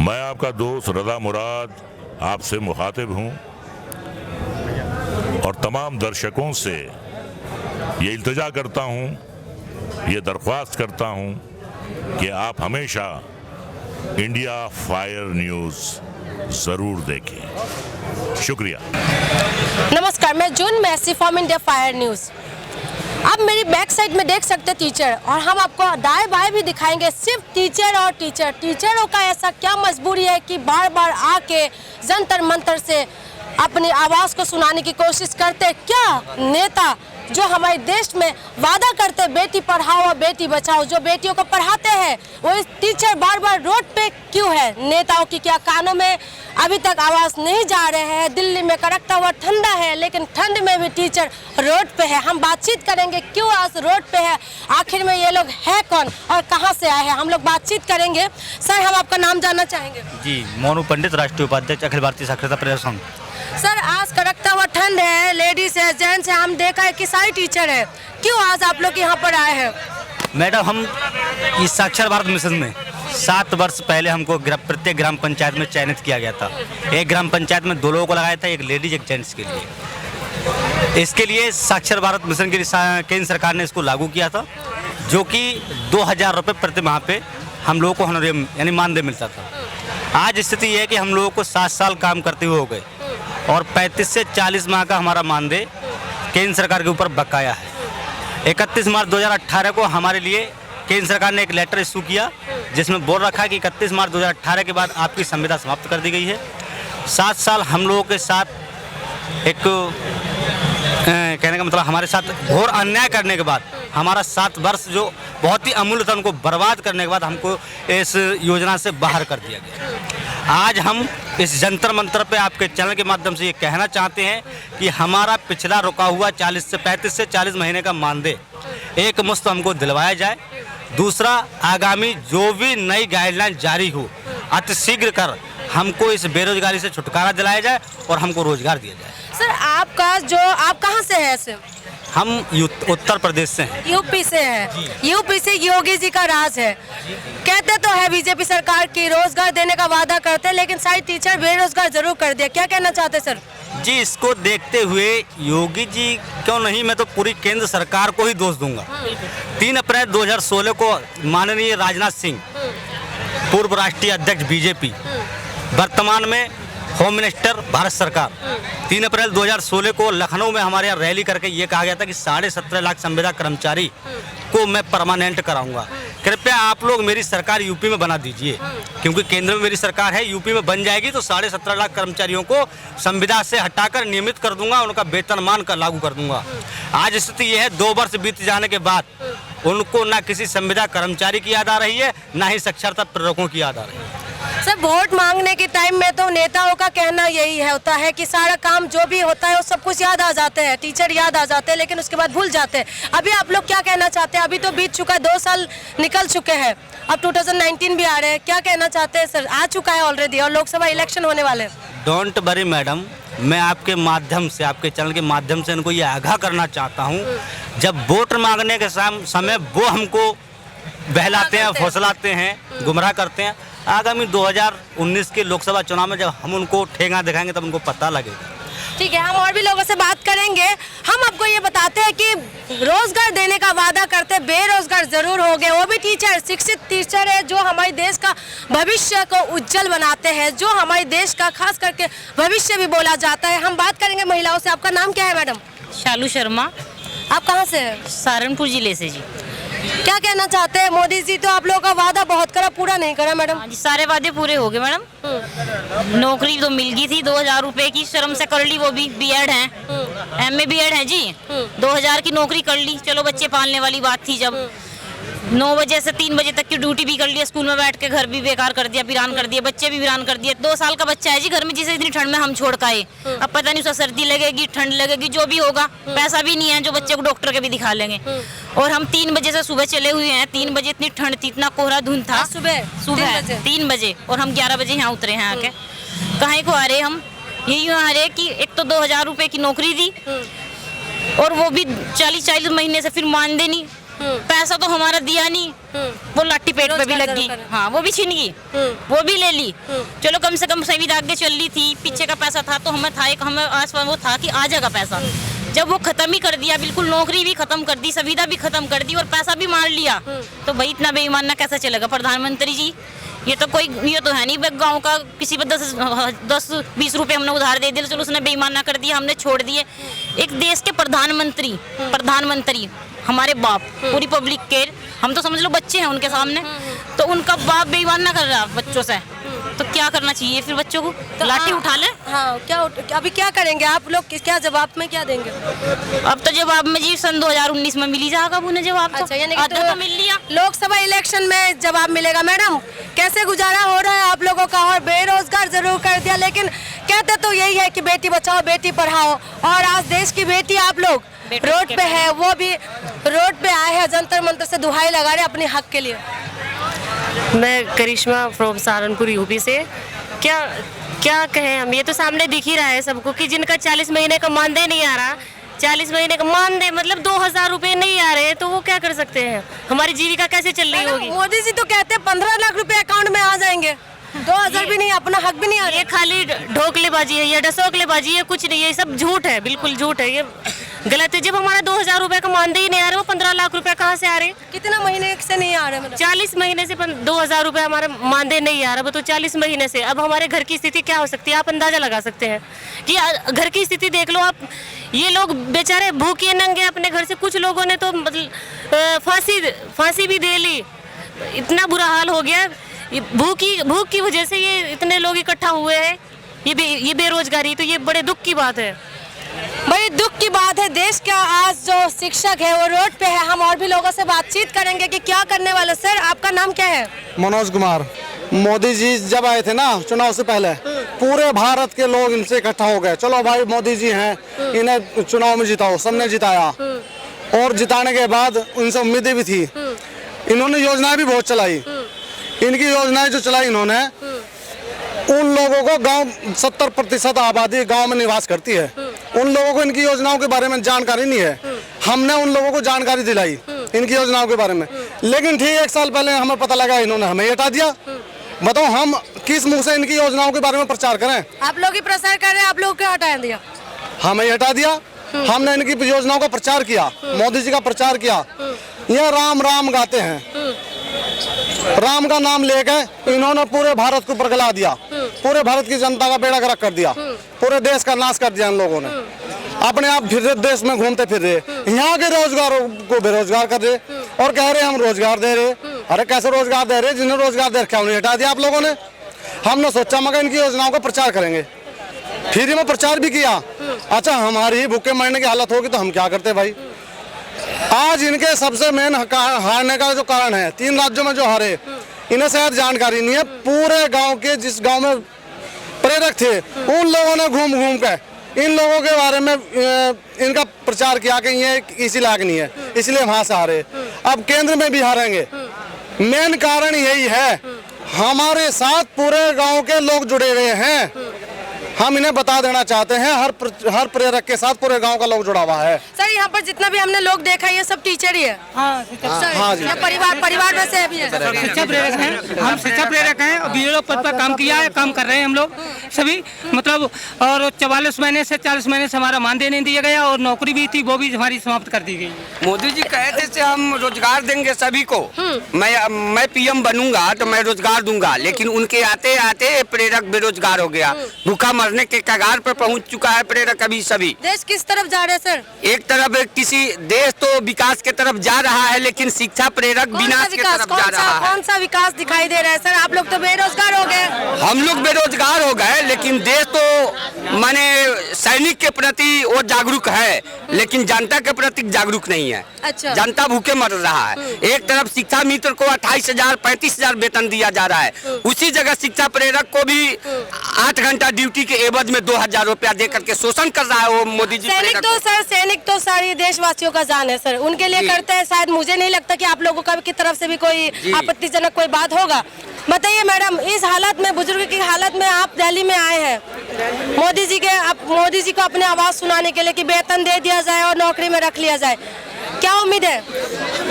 मैं आपका दोस्त रज़ा मुराद आपसे मुखातिब हूँ और तमाम दर्शकों से ये इल्तिजा करता हूँ, ये दरख्वास्त करता हूँ कि आप हमेशा इंडिया फायर न्यूज़ ज़रूर देखें। शुक्रिया। नमस्कार, मैं June Massey from India Fire News. आप मेरी बैक साइड में देख सकते टीचर, और हम आपको दाएं बाएं भी दिखाएंगे। सिर्फ टीचर और टीचर, टीचरों का ऐसा क्या मजबूरी है कि बार बार आके जंतर मंतर से अपनी आवाज़ को सुनाने की कोशिश करते। क्या नेता जो हमारे देश में वादा करते बेटी पढ़ाओ और बेटी बचाओ, जो बेटियों को पढ़ाते हैं, वो टीचर बार बार रोड पे क्यों है? नेताओं की क्या कानों में अभी तक आवाज़ नहीं जा रहे हैं? दिल्ली में कड़कता हुआ ठंडा है, लेकिन ठंड में भी टीचर रोड पे है। हम बातचीत करेंगे क्यों आज रोड पे है, आखिर में ये लोग है कौन और कहाँ से आए हैं, हम लोग बातचीत करेंगे। सर, हम आपका नाम जानना चाहेंगे। जी, मोनू पंडित, राष्ट्रीय उपाध्यक्ष, अखिल भारतीय साक्षरता प्रयास संघ। सर, आज कड़कता हुआ ठंड है, लेडीज है, जेंट्स है, हम देखा है कि सारे टीचर है, क्यों आज आप लोग यहाँ पर आए हैं? मैडम, हम इस साक्षर भारत मिशन में 7 वर्ष पहले हमको प्रत्येक ग्राम पंचायत में चयनित किया गया था। एक ग्राम पंचायत में 2 लोगों को लगाया था, एक लेडीज एक जेंट्स के लिए। इसके लिए साक्षर भारत मिशन के लिए केंद्र सरकार ने इसको लागू किया था, जो कि 2000 रुपये प्रति माह पे हम लोगों को होनोरियम यानी मानदेय मिलता था। आज स्थिति ये है कि हम लोगों को 7 साल काम करते हुए हो गए और 35 से 40 माह का हमारा मानदेय केंद्र सरकार के ऊपर बकाया है। 31 मार्च 2018 को हमारे लिए केंद्र सरकार ने एक लेटर इशू किया, जिसमें बोल रखा है कि 31 मार्च 2018 के बाद आपकी संविदा समाप्त कर दी गई है। 7 साल हम लोगों के साथ एक कहने का मतलब हमारे साथ घोर अन्याय करने के बाद, हमारा 7 वर्ष जो बहुत ही अमूल्य था, उनको बर्बाद करने के बाद हमको इस योजना से बाहर कर दिया गया। आज हम इस जंतर मंतर पे आपके चैनल के माध्यम से ये कहना चाहते हैं कि हमारा पिछला रुका हुआ 35 से 40 महीने का मानदेय एक मुश्त हमको दिलवाया जाए। दूसरा, आगामी जो भी नई गाइडलाइन जारी हो, अतिशीघ्र कर हमको इस बेरोजगारी से छुटकारा दिलाया जाए और हमको रोजगार दिया जाए। सर, आप कहाँ से हैं? सर, हम उत्तर प्रदेश से हैं। यूपी से है। यूपी से योगी जी का राज है। कहते तो है बीजेपी सरकार की रोजगार देने का वादा करते हैं, लेकिन सारे टीचर बेरोजगार जरूर कर दिया। क्या कहना चाहते हैं सर? जी, इसको देखते हुए योगी जी क्यों नहीं, मैं तो पूरी केंद्र सरकार को ही दोष दूंगा। 3 अप्रैल 2016 को माननीय राजनाथ सिंह, पूर्व राष्ट्रीय अध्यक्ष बीजेपी, वर्तमान में होम मिनिस्टर भारत सरकार, 3 अप्रैल 2016 को लखनऊ में हमारे यहाँ रैली करके ये कहा गया था कि 17.5 लाख संविदा कर्मचारी को मैं परमानेंट कराऊंगा। कृपया आप लोग मेरी सरकार यूपी में बना दीजिए, क्योंकि केंद्र में मेरी सरकार है। यूपी में बन जाएगी तो 17.5 लाख कर्मचारियों को संविदा से हटाकर नियमित कर दूंगा, उनका वेतनमान का लागू कर दूंगा। आज स्थिति यह है, 2 वर्ष बीत जाने के बाद उनको ना किसी संविदा कर्मचारी की याद आ रही है, ना ही साक्षरता प्रेरकों की याद आ रही है। सर, वोट मांगने के टाइम में तो नेताओं का कहना यही होता है कि सारा काम जो भी होता है वो सब कुछ याद आ जाते हैं, टीचर याद आ जाते हैं, लेकिन उसके बाद भूल जाते हैं। अभी आप लोग क्या कहना चाहते हैं? अभी तो बीत चुका है, 2 साल निकल चुके हैं, अब 2019 भी आ रहे हैं। क्या कहना चाहते हैं सर? आ चुका है ऑलरेडी और लोकसभा इलेक्शन होने वाले हैं। डोंट वरी मैडम, मैं आपके माध्यम से, आपके चैनल के माध्यम से इनको ये आगाह करना चाहता हूँ, जब वोट मांगने के समय वो हमको बहलाते हैं, फौसलाते हैं, गुमराह करते हैं। आगामी 2019 के लोकसभा चुनाव में जब हम उनको ठेंगा दिखाएंगे तब उनको पता लगेगा। ठीक है, हम और भी लोगों से बात करेंगे। हम आपको ये बताते हैं कि रोजगार देने का वादा करते, बेरोजगार जरूर हो गए। वो भी टीचर, शिक्षित टीचर है, जो हमारे देश का भविष्य को उज्जवल बनाते हैं, जो हमारे देश का खास करके भविष्य भी बोला जाता है। हम बात करेंगे महिलाओं से। आपका नाम क्या है मैडम? शालू शर्मा। आप कहाँ से हैं? सहारनपुर जिले से जी। क्या कहना चाहते हैं? मोदी जी तो आप लोगों का वादा बहुत करा, पूरा नहीं करा मैडम। हाँ जी, सारे वादे पूरे हो गए मैडम। नौकरी तो मिल गई थी 2000 रुपए की, शर्म से कर ली, वो भी बीएड है, एमए बीएड है जी। 2000 की नौकरी कर ली, चलो बच्चे पालने वाली बात थी। जब 9 बजे से 3 बजे तक की ड्यूटी भी कर लिया, स्कूल में बैठ के घर भी बेकार कर दिया, वीरान कर दिया, बच्चे भी वीरान कर दिए। 2 साल का बच्चा है जी घर में, जिसे इतनी ठंड में हम छोड़ के। अब पता नहीं उसका सर्दी लगेगी, ठंड लगेगी, जो भी होगा, पैसा भी नहीं है जो बच्चे को डॉक्टर के भी दिखा लेंगे। और हम 3 बजे से सुबह चले हुए हैं। 3 बजे इतनी ठंड थी, इतना कोहरा धुंध था। सुबह 3 बजे और हम 11 बजे यहाँ उतरे हैं आके। कहीं को आ रहे हम, यही आ रहे कि एक तो 2000 रुपए की नौकरी दी और वो भी 40 महीने से फिर मानदेय नहीं। पैसा तो हमारा दिया नहीं, वो लाठी पेट पे भी रोजगार लग गई, जरूर करें। हाँ वो भी छीन गई, वो भी ले ली। चलो कम से कम सभी आगे चल रही थी, पीछे का पैसा था तो हमें था एक हमें आसपास वो था कि आ जाएगा पैसा। जब वो खत्म ही कर दिया, बिल्कुल नौकरी भी खत्म कर दी, सुविधा भी खत्म कर दी और पैसा भी मार लिया, तो भाई इतना बेईमानना कैसे चलेगा प्रधानमंत्री जी? ये तो है नहीं गांव का किसी पर 10-20 रुपए हमने उधार दे दिए, चलो उसने बेईमानना कर दिया, हमने छोड़ दिए। एक देश के प्रधानमंत्री हमारे बाप, पूरी पब्लिक के, हम तो समझ लो बच्चे हैं उनके सामने, तो उनका बाप बेईमानना कर रहा है बच्चों से, तो क्या करना चाहिए फिर बच्चों को? तो लाठी उठा ले। हाँ, अभी क्या करेंगे आप लोग? क्या जवाब में क्या देंगे? अब तो जवाब में जी सन 2019 में मिल ही जाएगा उन्हें जवाब, अच्छा, यानी कि आधा तो मिल लिया। लोकसभा इलेक्शन में जवाब मिलेगा। मैडम, कैसे गुजारा हो रहा है आप लोगों का? और बेरोजगार जरूर कर दिया, लेकिन कहते तो यही है कि बेटी बचाओ बेटी पढ़ाओ, और आज देश की बेटी आप लोग रोड पे है, वो भी रोड पे आए हैं, जंतर मंतर से दुहाई लगा रहे अपने हक के लिए। मैं करिश्मा फ्रॉम सहारनपुर यूपी से। क्या कहें हम, ये तो सामने दिख ही रहा है सबको कि जिनका 40 महीने का मानदेय नहीं आ रहा, 40 महीने का मानदेय मतलब 2000 रुपए नहीं आ रहे, तो वो क्या कर सकते हैं? हमारी जीविका कैसे चल रही होगी? मोदी जी तो कहते हैं 15 लाख रुपए अकाउंट में आ जाएंगे, 2000 भी नहीं, अपना हक भी नहीं आ रहा। ये खाली ढोकलेबाजी है, ये डसोकलेबाजी है, कुछ नहीं, ये सब झूठ है, बिल्कुल झूठ है, ये गलत है। जब हमारा 2000 रुपए का मानदेय नहीं आ रहा, वो 15 लाख रुपए कहाँ से आ रहे? कितना महीने से नहीं आ रहे? मतलब 40 महीने से 2000 रुपए हमारा मानदेय नहीं आ रहा, वो तो 40 महीने से। अब हमारे घर की स्थिति क्या हो सकती है, आप अंदाजा लगा सकते हैं कि घर की स्थिति देख लो आप। ये लोग बेचारे भूखे नंगे अपने घर से, कुछ लोगों ने तो मतलब फांसी भी दे ली, इतना बुरा हाल हो गया। भूख की वजह से ये इतने लोग इकट्ठा हुए हैं, ये बेरोजगारी, तो ये बड़े दुख की बात है। बड़ी दुख की बात है। देश का आज जो शिक्षक है वो रोड पे है। हम और भी लोगों से बातचीत करेंगे कि क्या करने वाले। सर, आपका नाम क्या है? मनोज कुमार। मोदी जी जब आए थे ना चुनाव से पहले, पूरे भारत के लोग इनसे इकट्ठा हो गए, चलो भाई मोदी जी हैं, इन्हें चुनाव में जिताओ। सबने जिताया, और जिताने के बाद उनसे उम्मीदें भी थी। इन्होंने योजनाएं भी बहुत चलाई। इनकी योजनाएं जो चलाई इन्होंने, उन लोगों को गांव 70% आबादी गांव में निवास करती है, उन लोगों को इनकी योजनाओं के बारे में जानकारी नहीं है। हमने उन लोगों को जानकारी दिलाई इनकी योजनाओं के बारे में, लेकिन ठीक 1 साल पहले हमें पता लगा इन्होंने हमें हटा दिया। बताओ हम किस मुंह से इनकी योजनाओं के बारे में प्रचार करें? आप लोग ही प्रचार कर रहे हैं, आप लोग क्यों हटा दिया? हमें हटा दिया। हमने इनकी योजनाओं का प्रचार किया, मोदी जी का प्रचार किया। यह राम राम गाते हैं, राम का नाम लेकर इन्होंने पूरे भारत को बरगला दिया, पूरे भारत की जनता का बेड़ा गर्क कर दिया, पूरे देश का नाश कर दिया इन लोगों ने। अपने आप फिर रहे देश में घूमते फिर रहे, यहाँ के रोजगारों को बेरोजगार कर रहे और कह रहे हम रोजगार दे रहे। अरे कैसे रोजगार दे रहे? जिन्हें रोजगार दे रखा उन्हें हटा दिया आप लोगों ने। हमने सोचा मगर इनकी योजनाओं का प्रचार करेंगे, फिर में प्रचार भी किया। अच्छा, हमारी ही भूखे मरने की हालत होगी तो हम क्या करते भाई? आज इनके सबसे मेन हारने का जो कारण है, 3 राज्यों में जो हारे, इन्हें शायद जानकारी नहीं है। पूरे गांव के जिस गांव में प्रेरक थे, उन लोगों ने घूम घूम कर इन लोगों के बारे में इनका प्रचार किया कि ये इसी लायक नहीं है, इसलिए वहां से हारे। अब केंद्र में भी हारेंगे। मेन कारण यही है, हमारे साथ पूरे गांव के लोग जुड़े हुए हैं। हम इन्हें बता देना चाहते हैं, हर प्रेरक के साथ पूरे गांव का लोग जुड़ा हुआ है। सर, यहाँ पर जितना भी हमने लोग देखा ये सब टीचर ही है। हाँ जी। या परिवार में से भी है? शिक्षा प्रेरक हैं, हम शिक्षा प्रेरक हैं और बीएलओ पद पर काम किया है, काम कर रहे हैं हम लोग सभी, मतलब। और 44 महीने से 40 महीने से हमारा मानदेय नहीं दिया गया, और नौकरी भी थी वो भी हमारी समाप्त कर दी गई। मोदी जी कहते थे हम रोजगार देंगे सभी को, मैं पीएम बनूंगा तो मैं रोजगार दूंगा, लेकिन उनके आते आते प्रेरक बेरोजगार हो गया, भूखा मरने के कगार पर पहुंच चुका है प्रेरक। अभी सभी देश किस तरफ जा रहे हैं सर? एक तरफ किसी देश तो विकास के तरफ जा रहा है, लेकिन शिक्षा प्रेरक विनाश के तरफ जा रहा है। कौन सा विकास दिखाई दे रहा है सर? आप लोग तो बेरोजगार हो गए। हम लोग बेरोजगार हो गए, लेकिन देश तो माने सैनिक के प्रति वो जागरूक है, लेकिन जनता के प्रति जागरूक नहीं है। अच्छा। जनता भूखे मर रहा है। एक तरफ शिक्षा मित्र को 28,000 35,000 वेतन दिया जा रहा है, उसी जगह शिक्षा प्रेरक को भी 8 घंटा ड्यूटी के एवज में 2,000 रुपया दे करके शोषण कर रहा है वो मोदी जी। सैनिक तो सारी देशवासियों का जान है सर, उनके लिए करते हैं। शायद मुझे नहीं लगता कि आप लोगों का की तरफ से भी कोई आपत्तिजनक कोई बात होगा। बताइए मैडम, इस हालत में, बुजुर्ग की हालत में आप दिल्ली में आए हैं मोदी जी को अपनी आवाज सुनाने के लिए कि वेतन दे दिया जाए और नौकरी में रख लिया जाए। क्या उम्मीद है?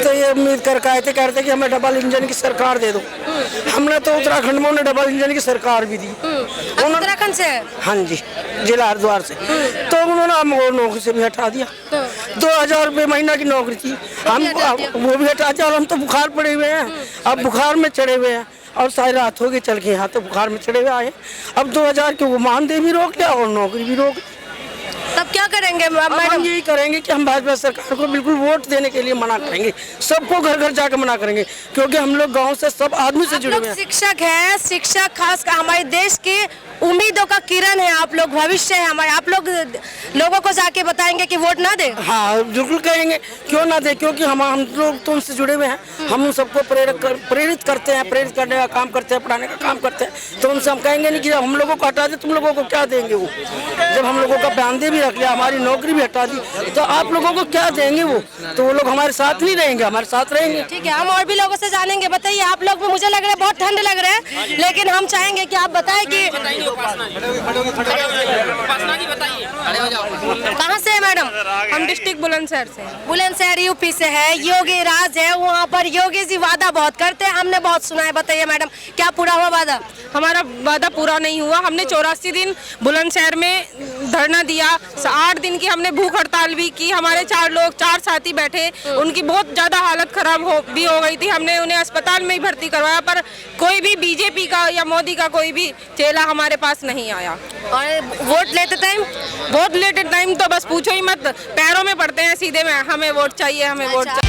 तो ये उम्मीद करके आए थे, कह रहे थे कि हमें डबल इंजन की सरकार दे दो। हमने तो उत्तराखंड में उन्हें डबल इंजन की सरकार भी दी। उत्तराखंड से है? हाँ जी, जिला हरिद्वार से। तो उन्होंने हमको नौकरी से भी हटा दिया। 2000 रुपये महीना की नौकरी थी, हम वो भी हटा दिया। और हम तो बुखार पड़े हुए हैं, अब बुखार में चढ़े हुए हैं और सारी रात हो गई चल के यहाँ तो बुखार में चढ़े हुए आए। अब 2000 के वो मानदेय भी रोक लिया और नौकरी भी रोक। तब क्या करेंगे मैडम? हम यही करेंगे कि हम भाजपा सरकार को बिल्कुल वोट देने के लिए मना करेंगे, सबको घर घर जाकर मना करेंगे, क्योंकि हम लोग गांव से सब आदमी से जुड़े हुए हैं। शिक्षक हैं, शिक्षक खास कर हमारे देश की उम्मीदों का किरण है, आप लोग भविष्य है हमारे। आप लोग लोगों को जाके बताएंगे कि वोट ना दे? हाँ बिल्कुल कहेंगे, क्यों ना दे, क्योंकि हम लोग तो उनसे जुड़े हुए हैं। हम उन सबको प्रेरित करते हैं, प्रेरित करने का काम करते हैं, पढ़ाने का काम करते हैं। तो उनसे हम कहेंगे नहीं कि हम लोगों को हटा दे, तुम लोगों को क्या देंगे वो। जब हम लोगों का मानदेय भी रख लिया, हमारी नौकरी भी हटा दी, तो आप लोगों को क्या देंगे वो। तो वो लोग हमारे साथ नहीं रहेंगे, हमारे साथ रहेंगे। ठीक है, हम और भी लोगों से जानेंगे। बताइए आप लोग भी, मुझे लग रहा है बहुत ठंड लग रहा है, लेकिन हम चाहेंगे कि आप बताएं कि कहाँ से है मैडम? हम डिस्ट्रिक्ट बुलंदशहर से। बुलंदशहर यूपी से है। योगी राज है वहाँ पर, योगी जी वादा बहुत करते हैं, हमने बहुत सुना है। बताइए मैडम, क्या पूरा हुआ वादा? हमारा वादा पूरा नहीं हुआ। हमने 84 दिन बुलंदशहर में धरना दिया, 8 दिन की हमने भूख हड़ताल भी की। हमारे 4 साथी बैठे, उनकी बहुत ज़्यादा हालत खराब हो गई थी। हमने उन्हें अस्पताल में ही भर्ती करवाया, पर कोई भी बीजेपी का या मोदी का कोई भी चेला हमारे पास नहीं आया। और वोट लेते टाइम तो बस पूछो ही मत, पैरों में पड़ते हैं सीधे में, हमें वोट चाहिए, हमें वोट चाहिए।